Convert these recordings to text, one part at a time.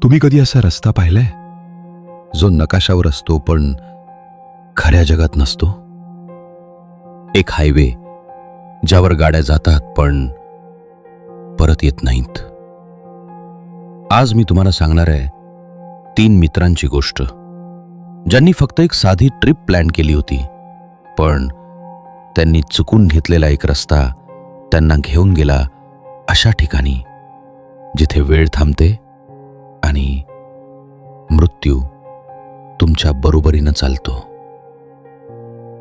तुम्ही कधी असा रस्ता पाहिलाय जो नकाशावर असतो पण खऱ्या जगात नसतो? एक हायवे ज्यावर गाड्या जातात पण परत येत नाहीत. आज मी तुम्हाला सांगणार आहे 3 मित्रांची गोष्ट, ज्यांनी फक्त एक साधी ट्रिप प्लॅन केली होती, पण त्यांनी चुकून घेतलेला एक रस्ता त्यांना घेऊन गेला अशा ठिकाणी जिथे वेळ थांबते आणि मृत्यू तुमच्या बरोबरीनं चालतो.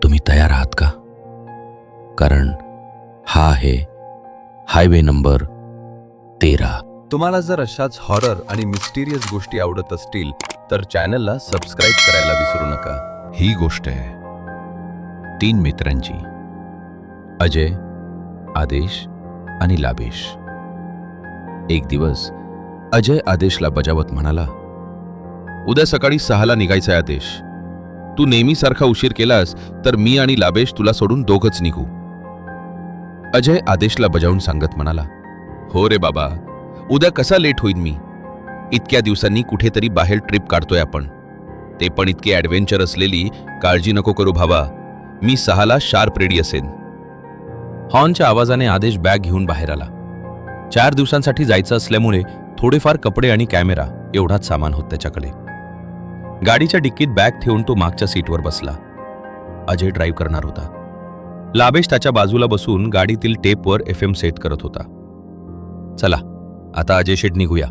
तुम्ही तयार आहात का? कारण हा आहे हायवे नंबर 13. तुम्हाला जर अशाच हॉरर आणि मिस्टिरियस गोष्टी आवडत असतील तर चॅनलला सबस्क्राईब करायला विसरू नका. ही गोष्ट आहे 3 मित्रांची, अजय, आदेश आणि लाबेश. एक दिवस अजय आदेशला बजावत म्हणाला, उद्या सकाळी 6ला निघायचंय आदेश. तू नेहमीसारखा उशीर केलास तर मी आणि लाबेश तुला सोडून दोघंच निघू. अजय आदेशला बजावून सांगत म्हणाला, हो रे बाबा, उद्या कसा लेट होईन मी? इतक्या दिवसांनी कुठेतरी बाहेर ट्रिप काढतोय आपण, ते पण इतकी ॲडव्हेंचर असलेली. काळजी नको करू भावा, मी 6ला शार्प रेडी असेन. हॉर्नच्या आवाजाने आदेश बॅग घेऊन बाहेर आला. 4 दिवसांसाठी जायचं असल्यामुळे थोडेफार कपडे आणि कॅमेरा एवढाच सामान होत त्याच्याकडे. गाडीच्या डिक्कीत बॅग ठेवून तो मागच्या सीटवर बसला. अजय ड्राईव्ह करणार होता. लाबेश त्याच्या बाजूला बसून गाडीतील टेपवर FM सेट करत होता. चला आता अजय शेट निघूया,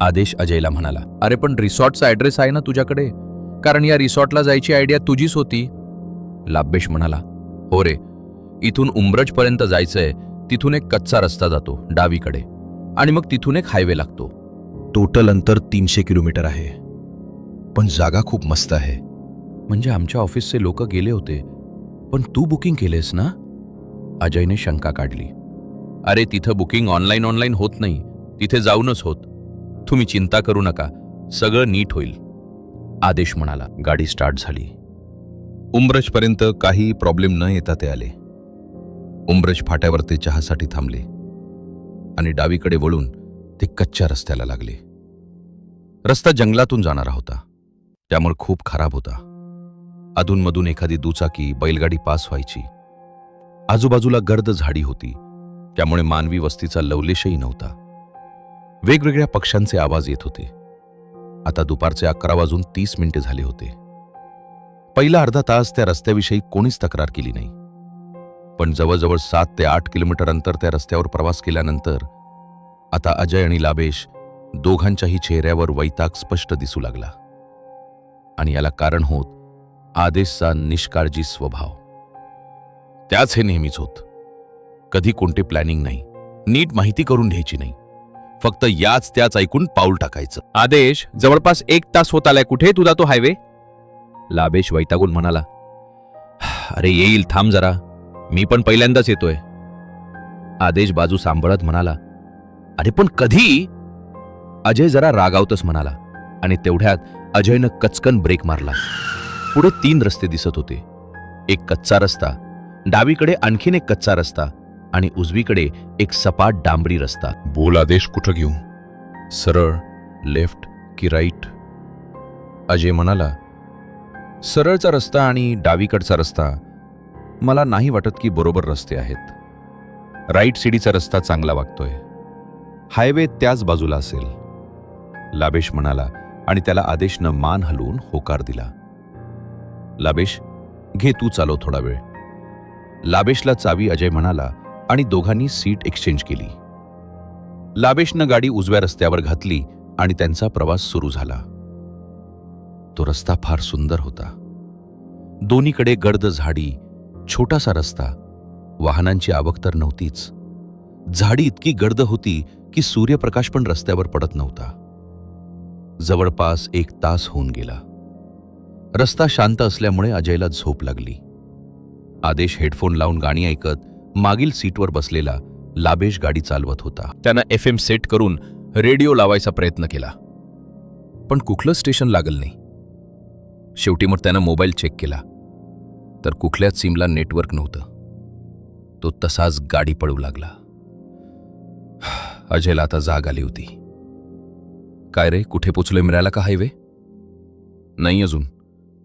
आदेश अजयला म्हणाला. अरे पण रिसॉर्टचा ॲड्रेस आहे ना तुझ्याकडे? कारण या रिसॉर्टला जायची आयडिया तुझीच होती. लाबेश म्हणाला, हो रे, इथून उंब्रजपर्यंत जायचंय. तिथून एक कच्चा रस्ता जातो डावीकडे आणि मग तिथून एक हायवे लागतो. टोटल अंतर 300 किलोमीटर आहे, पण जागा खूप मस्त आहे. म्हणजे आमच्या ऑफिसचे लोक गेले होते, पण तू बुकिंग केलेस ना? अजयने शंका काढली. अरे तिथं बुकिंग ऑनलाईन होत नाही, तिथे जाऊनच होत. तुम्ही चिंता करू नका, सगळं नीट होईल, आदेश म्हणाला. गाडी स्टार्ट झाली. उंब्रजपर्यंत काही प्रॉब्लेम न येता ते आले. उंब्रज फाट्यावर ते चहासाठी थांबले आणि डावीकडे वळून ते कच्च्या रस्त्याला लागले. रस्ता जंगलातून जाणारा होता, त्यामुळे खूप खराब होता. अधूनमधून एखादी दुचाकी, बैलगाडी पास व्हायची. आजूबाजूला गर्द झाडी होती, त्यामुळे मानवी वस्तीचा लवलेशही नव्हता. वेगवेगळ्या पक्ष्यांचे आवाज येत होते. आता दुपारचे 11:30 झाले होते. पहिला अर्धा तास त्या रस्त्याविषयी कोणीच तक्रार केली नाही, पण जवळजवळ 7 ते 8 किलोमीटर अंतर त्या रस्त्यावर प्रवास केल्यानंतर आता अजय आणि लाबेश दोघांच्याही चेहऱ्यावर वैताग स्पष्ट दिसू लागला. आणि याला कारण होत आदेशचा निष्काळजी स्वभाव. त्याच हे नेहमीच होत. कधी कोणते प्लॅनिंग नाही, नीट माहिती करून घ्यायची नाही, फक्त याच त्याच ऐकून पाऊल टाकायचं. आदेश, जवळपास 1 तास होत आलाय, कुठे तुझा तो हायवे? लाबेश वैतागून म्हणाला. अरे येईल, थांब जरा, मी पण पहिल्यांदाच येतोय. आदेश बाजू सांभाळत म्हणाला. अरे पण कधी? अजय जरा रागावतच म्हणाला. आणि तेवढ्यात अजयनं कचकन ब्रेक मारला. पुढे 3 रस्ते दिसत होते. एक कच्चा रस्ता, डावीकडे आणखीन एक कच्चा रस्ता आणि उजवीकडे एक सपाट डांबरी रस्ता. बोल आदेश, कुठं घेऊ? सरळ, लेफ्ट की राईट? अजय म्हणाला. सरळचा रस्ता आणि डावीकडचा रस्ता मला नाही वाटत की बरोबर रस्ते आहेत. राईट सिडीचा रस्ता चांगला वागतोय. हायवे त्याच बाजूला असेल, लाबेश म्हणाला आणि त्याला आदेशनं मान हलवून होकार दिला. लाबेश, घे तू चालव थोडा वेळ. लाबेशला चावी अजय म्हणाला आणि दोघांनी सीट एक्सचेंज केली. लाबेशनं गाडी उजव्या रस्त्यावर घातली आणि त्यांचा प्रवास सुरू झाला. तो रस्ता फार सुंदर होता. दोन्हीकडे गर्द झाडी, छोटासा रस्ता, वाहनांची आवक तर नव्हतीच. झाडी इतकी गर्द होती की सूर्यप्रकाश पण रस्त्यावर पडत नव्हता. जवळपास 1 तास होऊन गेला. रस्ता शांत असल्यामुळे अजयला झोप लागली. आदेश हेडफोन लावून गाणी ऐकत मागील सीटवर बसलेला. लाबेश गाडी चालवत होता. त्यानं FM सेट करून रेडिओ लावायचा प्रयत्न केला, पण कुठलं स्टेशन लागल नाही. शेवटी मग त्यानं मोबाईल चेक केला तर कुठल्याच सिमला नेटवर्क नव्हतं. तो तसाच गाडी पळू लागला. अजयला आता जाग आली होती. काय रे, कुठे पोचलोय? मिळाला का हायवे? नाही अजून,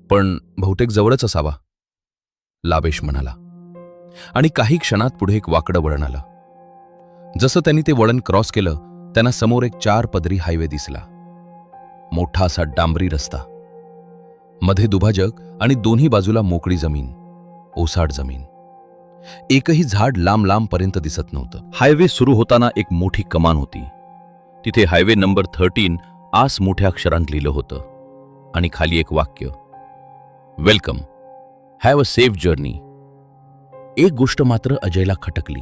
पण बहुतेक जवळच असावा, लाबेश म्हणाला. आणि काही क्षणात पुढे एक वाकडं वळण आलं. जसं त्यांनी ते वळण क्रॉस केलं, त्यांना समोर एक 4 पदरी हायवे दिसला. मोठा असा डांबरी रस्ता, मध्ये दुभाजक आणि दोन्ही बाजूला मोकळी जमीन, ओसाड जमीन. एकही झाड लांब लांबपर्यंत दिसत नव्हतं. हायवे सुरू होताना एक मोठी कमान होती. तिथे हायवे नंबर 13 आस मोठ्या अक्षरांत लिहिलं होतं आणि खाली एक वाक्य, welcome, have a safe journey. एक गोष्ट मात्र अजयला खटकली.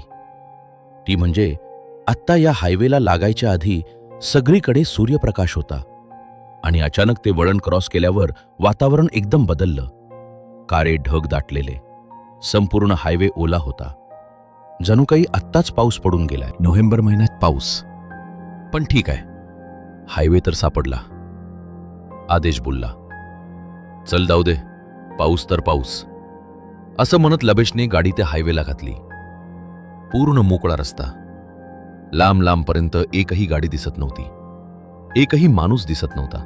ती म्हणजे आत्ता या हायवेला लागायच्या आधी सगळीकडे सूर्यप्रकाश होता आणि अचानक ते वळण क्रॉस केल्यावर वातावरण एकदम बदललं. काळे ढग दाटलेले, संपूर्ण हायवे ओला होता. जणू काही आत्ताच पाऊस पडून गेलाय. नोव्हेंबर महिन्यात पाऊस, पण ठीक आहे, हायवे तर सापडला. आदेश बोलला, चल जाऊ दे, पाऊस तर पाऊस. असं म्हणत लबेशने गाडी त्या हायवेला घातली. पूर्ण मोकळा रस्ता, लांब लांबपर्यंत एकही गाडी दिसत नव्हती, एकही माणूस दिसत नव्हता.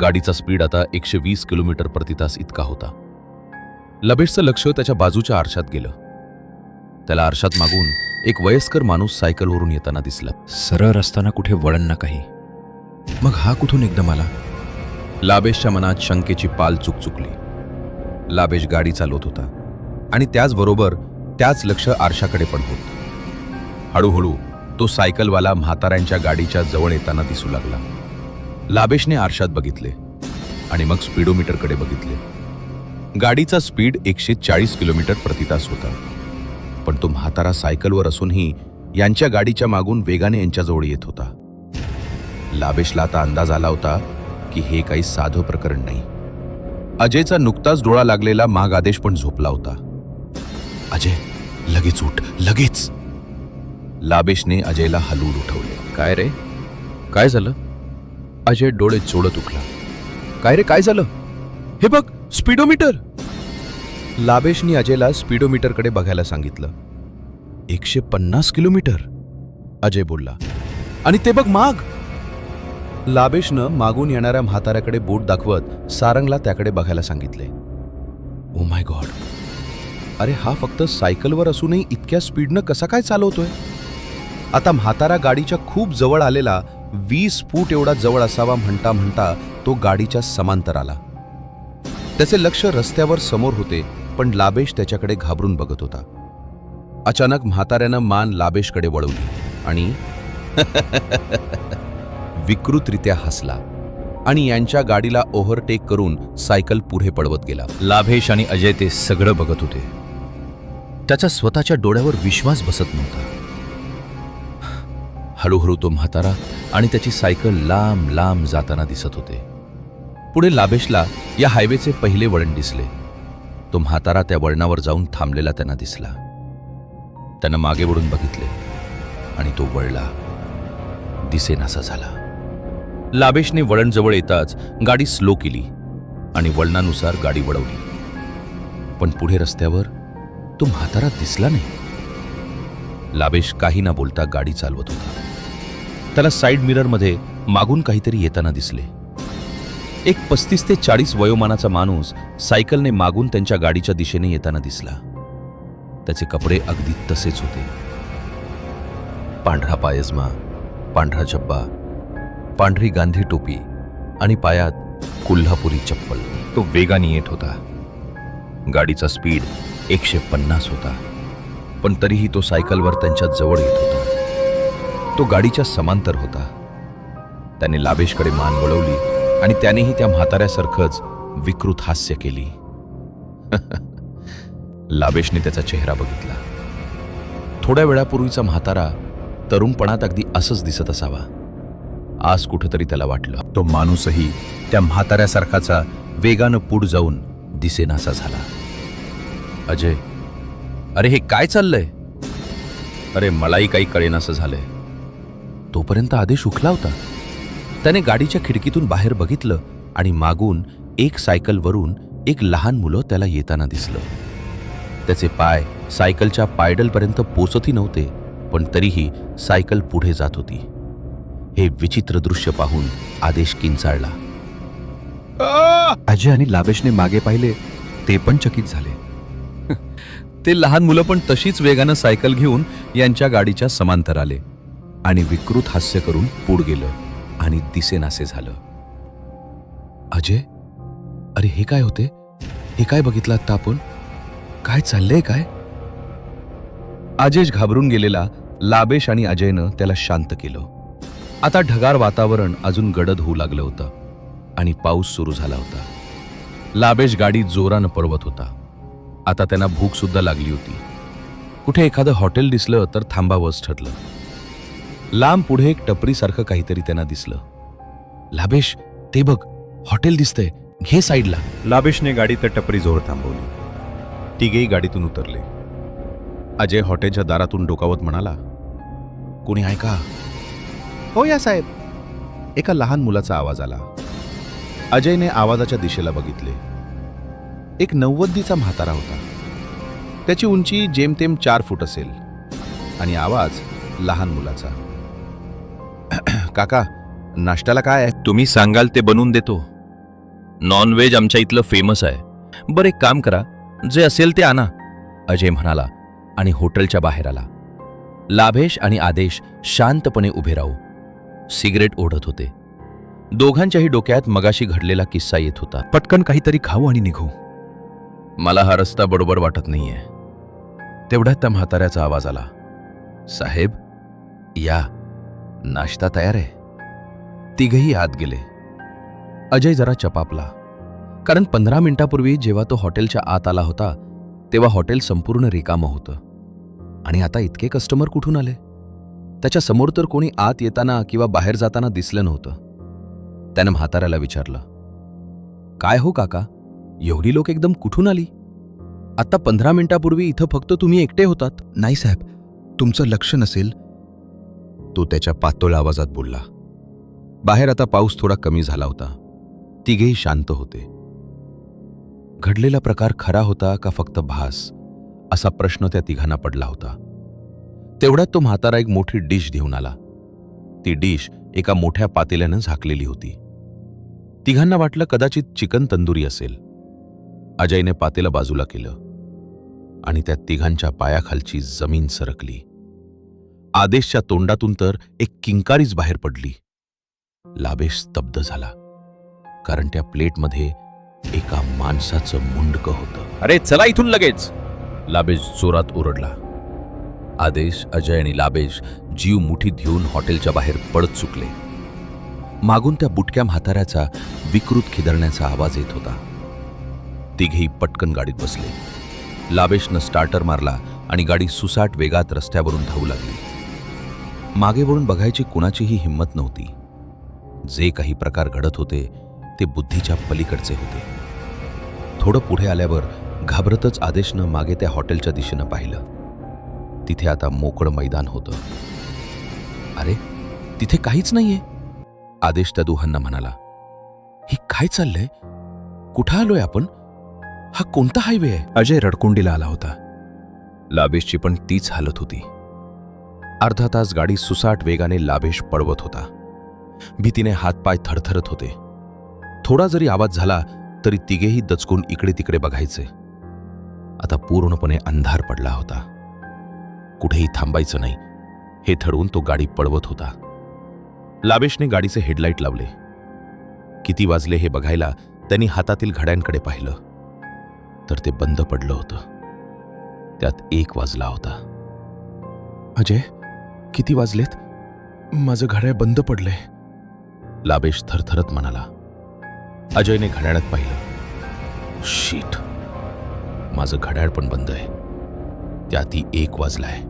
गाडीचा स्पीड आता 120 किलोमीटर प्रति तास इतका होता. लबेशचं लक्ष त्याच्या बाजूच्या आरशात गेलं. त्याला आरशात मागून एक वयस्कर माणूस सायकलवरून येताना दिसला. सरळ रस्ताना कुठे वळण ना काही, मग हा कुठून एकदम आला? लाबेशच्या मनात शंकेची पाल चुकचुकली. लाबेश गाडी चालवत होता आणि त्याचबरोबर त्याच लक्ष आरशाकडे पण होत. हळूहळू तो सायकलवाला म्हाताऱ्यांच्या गाडीच्या जवळ येताना दिसू लागला. लाबेशने आरशात बघितले आणि मग स्पीडोमीटरकडे बघितले. गाडीचा स्पीड 140 किलोमीटर प्रति तास होता, पण तो म्हातारा सायकलवर असूनही यांच्या गाडीच्या मागून वेगाने यांच्याजवळ येत होता. लाबेशला आता अंदाज आला होता की हे काही साधं प्रकरण नाही. अजयचा नुकताच डोळा लागलेला माग आदेश पण झोपला होता. अजय, लगेच उठ, लगेच. लाबेशने अजयला हलवून उठवले. काय रे, काय झालं? अजय डोळे चोळत उठला. काय रे, काय झालं? हे बघ, स्पीडोमीटर. लाबेशने अजयला स्पीडोमीटरकडे बघायला सांगितलं. 150 किलोमीटर, अजय बोलला. आणि ते बघ माग. लाबेशनं मागून येणाऱ्या म्हाताऱ्याकडे बोट दाखवत सारंगला त्याकडे बघायला सांगितले. ओ माय गॉड, अरे हा फक्त सायकलवर असूनही इतक्या स्पीडनं कसा काय चालवतोय? आता म्हातारा गाडीच्या खूप जवळ आलेला, 20 फूट एवढा जवळ असावा म्हणता म्हणता तो गाडीच्या समांतर आला. त्याचे लक्ष रस्त्यावर समोर होते, पण लाबेश त्याच्याकडे घाबरून बघत होता. अचानक म्हाताऱ्यानं मान लाबेशकडे वळवली आणि विकृतरित्या हसला आणि यांच्या गाडीला ओव्हरटेक करून सायकल पुढे पळवत गेला. लाभेश आणि अजय ते सगळं बघत होते. त्याचा स्वतःच्या डोळ्यावर विश्वास बसत नव्हता. हळूहळू तो म्हातारा आणि त्याची सायकल लांब लांब जाताना दिसत होते. पुढे लाबेशला या हायवेचे पहिले वळण दिसले. तो म्हातारा त्या वळणावर जाऊन थांबलेला त्यांना दिसला. त्यानं मागे वळून बघितले आणि तो वळला, दिसेनासा झाला. लाबेशने वळण जवळ येताच गाडी स्लो केली आणि वळणानुसार गाडी वळवली. पण पुढे रस्त्यावर तो म्हातारा दिसला नाही. लाबेश काही न बोलता गाडी चालवत होता. त्याला साईड मिररमध्ये मागून काहीतरी येताना दिसले. एक 35 ते 40 वयोमानाचा माणूस सायकलने मागून त्यांच्या गाडीच्या दिशेने येताना दिसला. त्याचे कपडे अगदी तसेच होते. पांढरा पायजमा, पांढरा जब्बा, पांढरी गांधी टोपी आणि पायात कोल्हापुरी चप्पल. तो वेगाने येत होता. गाडीचा स्पीड 150 होता, पण तरीही तो सायकलवर त्यांच्या जवळ येत होता. तो गाडीच्या समांतर होता. त्याने लाबेशकडे मान वळवली आणि त्यानेही त्या म्हाताऱ्यासारखंच विकृत हास्य केली. लाबेशने त्याचा चेहरा बघितला. थोड्या वेळापूर्वीचा म्हातारा तरुणपणात अगदी असंच दिसत असावा. आज कुठंतरी त्याला वाटलं. तो माणूसही त्या म्हाताऱ्यासारखाचा वेगानं पुढ जाऊन दिसेनासा झाला. अजय, अरे हे काय चाललंय? अरे मलाही काही कळेनासं झालंय. तोपर्यंत आदेश उठला होता. त्याने गाडीच्या खिडकीतून बाहेर बघितलं आणि मागून एक सायकलवरून एक लहान मुलं त्याला येताना दिसलं. त्याचे पाय सायकलच्या पायडलपर्यंत पोचतही नव्हते, पण तरीही सायकल पुढे जात होती. हे विचित्र दृश्य पाहून आदेश किंचाळला. अजय आणि लाभेशने मागे पाहिले ते पण चकित झाले. ते लहान मुलं पण तशीच वेगानं सायकल घेऊन यांच्या गाडीच्या समांतर आले आणि विकृत हास्य करून पुढ गेलं आणि दिसेनासे झालं. अजय, अरे हे काय होते? हे काय बघितलं आता आपण? काय चाललंय काय? आदेश घाबरून गेलेला लाभेश आणि अजयनं त्याला शांत केलं. आता ढगाळ वातावरण अजून गडद होऊ लागलं होतं आणि पाऊस सुरू झाला होता. लाभेश गाडी जोरानं पळवत होता. आता त्यांना भूक सुद्धा लागली होती. कुठे एखादं हॉटेल दिसलं तर थांबावंच ठरलं. लांब पुढे एक टपरीसारखं काहीतरी त्यांना दिसलं. लाभेश, ते बघ, हॉटेल दिसतंय, घे साईडला. लाभेशने गाडी त्या टपरीजवळ थांबवली. तिघेही गाडीतून उतरले. अजय हॉटेलच्या दारातून डोकावत म्हणाला, कोणी आहे का? हो या साहेब. एका लहान मुलाचा आवाज आला. अजयने आवाजाच्या दिशेला बघितले. एक 90चा म्हातारा होता. त्याची उंची जेमतेम 4 फूट असेल आणि आवाज लहान मुलाचा. काका, नाश्त्याला काय आहे? तुम्ही सांगाल ते बनवून देतो. नॉनव्हेज आमच्या इथलं फेमस आहे. बरं, एक काम करा, जे असेल ते आणा, अजय म्हणाला आणि हॉटेलच्या बाहेर आला. लाभेश आणि आदेश शांतपणे उभे राहू सिगरेट ओढत होते. दोघांच्याही डोक्यात मगाशी घडलेला किस्सा येत होता. पटकन काहीतरी खाऊ आणि निघू. मला हा रस्ता बरोबर वाटत नाहीये. तेवढ्यात त्या म्हाताऱ्याचा आवाज आला, साहेब या, नाश्ता तयार आहे. तिघही आत गेले. अजय जरा चपापला, कारण 15 मिनिटापूर्वी जेव्हा तो हॉटेलच्या आत आला होता तेव्हा हॉटेल संपूर्ण रिकामं होतं आणि आता इतके कस्टमर कुठून आले? त्याच्या समोर तर कोणी आत येताना किंवा बाहेर जाताना दिसलं नव्हतं. त्यानं म्हाताऱ्याला विचारलं, काय हो काका, एवढी लोक एकदम कुठून आली? आता 15 मिनिटापूर्वी इथं फक्त तुम्ही एकटे होतात. नाही साहेब, तुमचं लक्ष नसेल, तो त्याच्या पातळ आवाजात बोलला. बाहेर आता पाऊस थोडा कमी झाला होता. तिघेही शांत होते. घडलेला प्रकार खरा होता का फक्त भास, असा प्रश्न त्या तिघांना पडला होता. तेवढ्यात तो म्हातारा एक मोठी डिश घेऊन आला. ती डिश एका मोठ्या पातेल्यानं झाकलेली होती. तिघांना वाटलं कदाचित चिकन तंदुरी असेल. अजयने पातेलं बाजूला केलं आणि त्या तिघांच्या पायाखालची जमीन सरकली. आदेशच्या तोंडातून तर एक किंकारीच बाहेर पडली. लाभेश स्तब्ध झाला, कारण त्या प्लेटमध्ये एका माणसाचं मुंडकं होतं. अरे चला इथून लगेच, लाभेश जोरात ओरडला. आदेश, अजय आणि लाभेश जीव मुठीत घेऊन हॉटेलच्या बाहेर पळत चुकले. मागून त्या बुटक्या म्हाताऱ्याचा विकृत खिदळण्याचा आवाज येत होता. तिघेही पटकन गाडीत बसले. लाभेशनं स्टार्टर मारला आणि गाडी सुसाट वेगात रस्त्यावरून धावू लागली. मागे वळून बघायची कुणाचीही हिंमत नव्हती. जे काही प्रकार घडत होते ते बुद्धीच्या पलीकडचे होते. थोडं पुढे आल्यावर घाबरतच आदेशनं मागे त्या हॉटेलच्या दिशेनं पाहिलं. तिथे आता मोकळं मैदान होतं. अरे, तिथे काहीच नाहीये. आदेश त्या दोघांना म्हणाला, ही काय चाललंय? कुठं आलोय आपण? हा कोणता हायवे आहे? अजय रडकुंडीला आला होता. लाभेशची पण तीच हालत होती. अर्धा तास गाडी सुसाट वेगाने लाभेश पळवत होता. भीतीने हातपाय थरथरत होते. थोडा जरी आवाज झाला तरी तिघेही दचकून इकडे तिकडे बघायचे. आता पूर्णपणे अंधार पडला होता. कुठेही थांबायचं नाही हे ठरवून तो गाडी पळवत होता. लाभेशने गाडीचे हेडलाईट लावले. किती वाजले हे बघायला त्यांनी हातातील घड्यांकडे पाहिलं तर ते बंद पडलं होतं. त्यात 1 वाजला होता. अजय, किती वाजलेत? माझं घड्याळ बंद पडलंय, लाभेश थरथरत म्हणाला. अजयने घड्याळात पाहिलं. शीट, माझं घड्याळ पण बंद आहे. त्यातही 1 वाजलाय.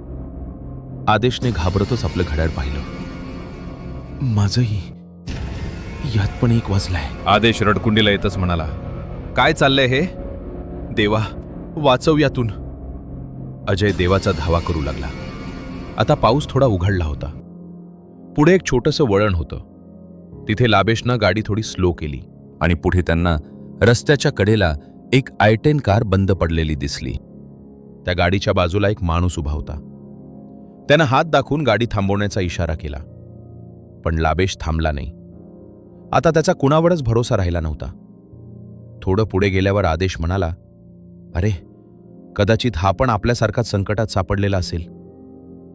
आदेशने घाबरतच आपलं घड्याळ पाहिलं. माझंही यात पण 1 वाजलाय. आदेश रडकुंडीला येतच म्हणाला, काय चाललंय हे? देवा, वाचव यातून. अजय देवाचा धावा करू लागला. आता पाऊस थोडा उघडला होता. पुढे एक छोटंसं वळण होतं. तिथे लाभेशनं गाडी थोडी स्लो केली आणि पुढे त्यांना रस्त्याच्या कडेला एक I-10 कार बंद पडलेली दिसली. त्या गाडीच्या बाजूला एक माणूस उभा होता. त्यानं हात दाखवून गाडी थांबवण्याचा इशारा केला. पण लाभेश थांबला नाही. आता त्याचा कुणावरच भरोसा राहिला नव्हता. थोडं पुढे गेल्यावर आदेश म्हणाला, अरे, कदाचित हा पण आपल्यासारखाच संकटात सापडलेला असेल.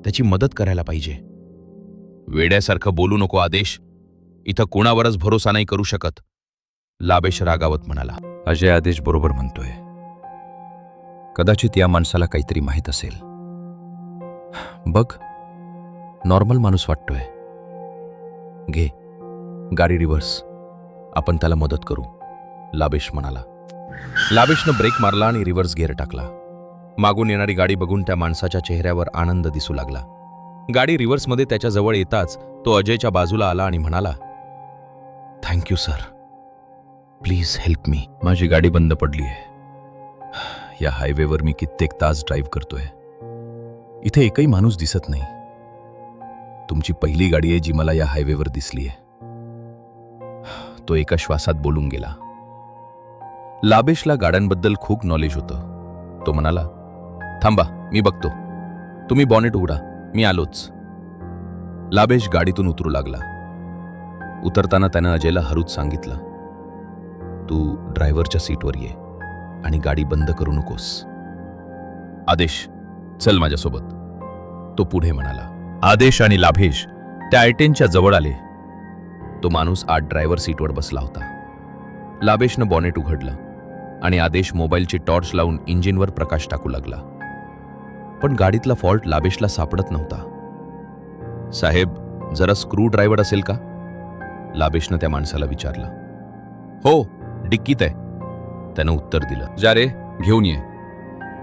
त्याची मदत करायला पाहिजे. वेड्यासारखं बोलू नको आदेश. इथं कुणावरच भरोसा नाही करू शकत, लाभेश रागावत म्हणाला. अजय आदेश बरोबर म्हणतोय. कदाचित या माणसाला काहीतरी माहीत असेल. बघ, नॉर्मल माणूस वाटतोय. घे गाडी रिव्हर्स, आपण त्याला मदत करू, लाभेश म्हणाला. लाभेशनं ब्रेक मारला आणि रिव्हर्स गिअर टाकला. मागून येणारी गाडी बघून त्या माणसाच्या चेहऱ्यावर आनंद दिसू लागला. गाडी रिव्हर्समध्ये त्याच्याजवळ येताच तो अजयच्या बाजूला आला आणि म्हणाला, thank you sir, please help me. माझी गाडी बंद पडली आहे. या हायवेवर मी कित्येक तास ड्राईव्ह करतोय. इथे एकही माणूस दिसत नाही. तुमची पहिली गाडी आहे जी मला या हायवेवर दिसली आहे. तो एका श्वासात बोलून गेला. लाभेशला गाड्यांबद्दल खूप नॉलेज होतं. तो म्हणाला, थांबा, मी बघतो. तुम्ही बॉनेट उघडा, मी आलोच. लाभेश गाडीतून उतरू लागला. उतरताना त्यानं अजयला हळूच सांगितलं, तू ड्रायव्हरच्या सीटवर ये आणि गाडी बंद करू नकोस. आदेश, चल माझ्यासोबत, तो पुढे म्हणाला. आदेश आणि लाभेश त्या आयटेनच्या जवळ आले. तो माणूस आत ड्रायव्हर सीटवर बसला होता. लाभेशनं बॉनेट उघडलं आणि आदेश मोबाईलची टॉर्च लावून इंजिनवर प्रकाश टाकू लागला. पण गाडीतला फॉल्ट लाभेशला सापडत नव्हता. साहेब, जरा स्क्रू ड्रायव्हर असेल का? लाभेशनं त्या माणसाला विचारलं. हो, डिक्कीत आहे, त्यानं उत्तर दिलं. जा रे, घेऊन ये,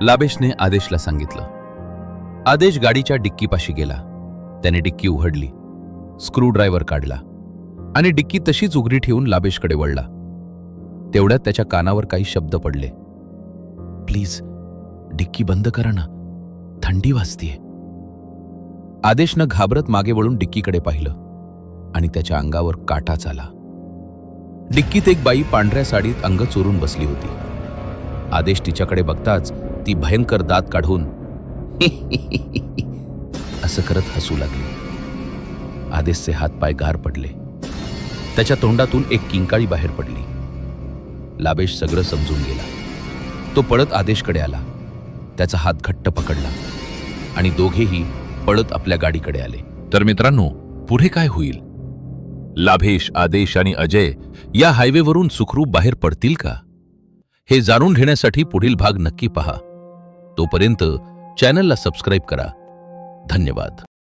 लाभेशने आदेशला सांगितलं. आदेश गाडीच्या डिक्कीपाशी गेला. त्याने डिक्की उघडली, स्क्रू ड्रायव्हर काढला आणि डिक्की तशीच उघडी ठेवून लाभेशकडे वळला. तेवढ्यात त्याच्या कानावर काही शब्द पडले. प्लीज डिक्की बंद करा ना, थंडी वाजतीये. आदेशनं घाबरत मागे वळून डिक्कीकडे पाहिलं आणि त्याच्या अंगावर काटाच आला. डिक्कीत एक बाई पांढऱ्या साडीत अंग चोरून बसली होती. आदेश तिच्याकडे बघताच ती भयंकर दात काढून असं करत हसू लागली. आदेशचे हातपाय गार पडले. त्याच्या तोंडातून एक किंकाळी बाहेर पडली. लाभेश सगळं समजून गेला. तो पळत आदेशकडे आला, त्याचा हात घट्ट पकडला आणि दोघेही पळत आपल्या गाडीकडे आले. तर मित्रांनो, पुढे काय होईल? लाभेश, आदेश आणि अजय या हायवेवरून सुखरूप बाहेर पडतील का? हे जाणून घेण्यासाठी पुढील भाग नक्की पहा. तोपर्यंत चॅनलला सबस्क्राईब करा. धन्यवाद.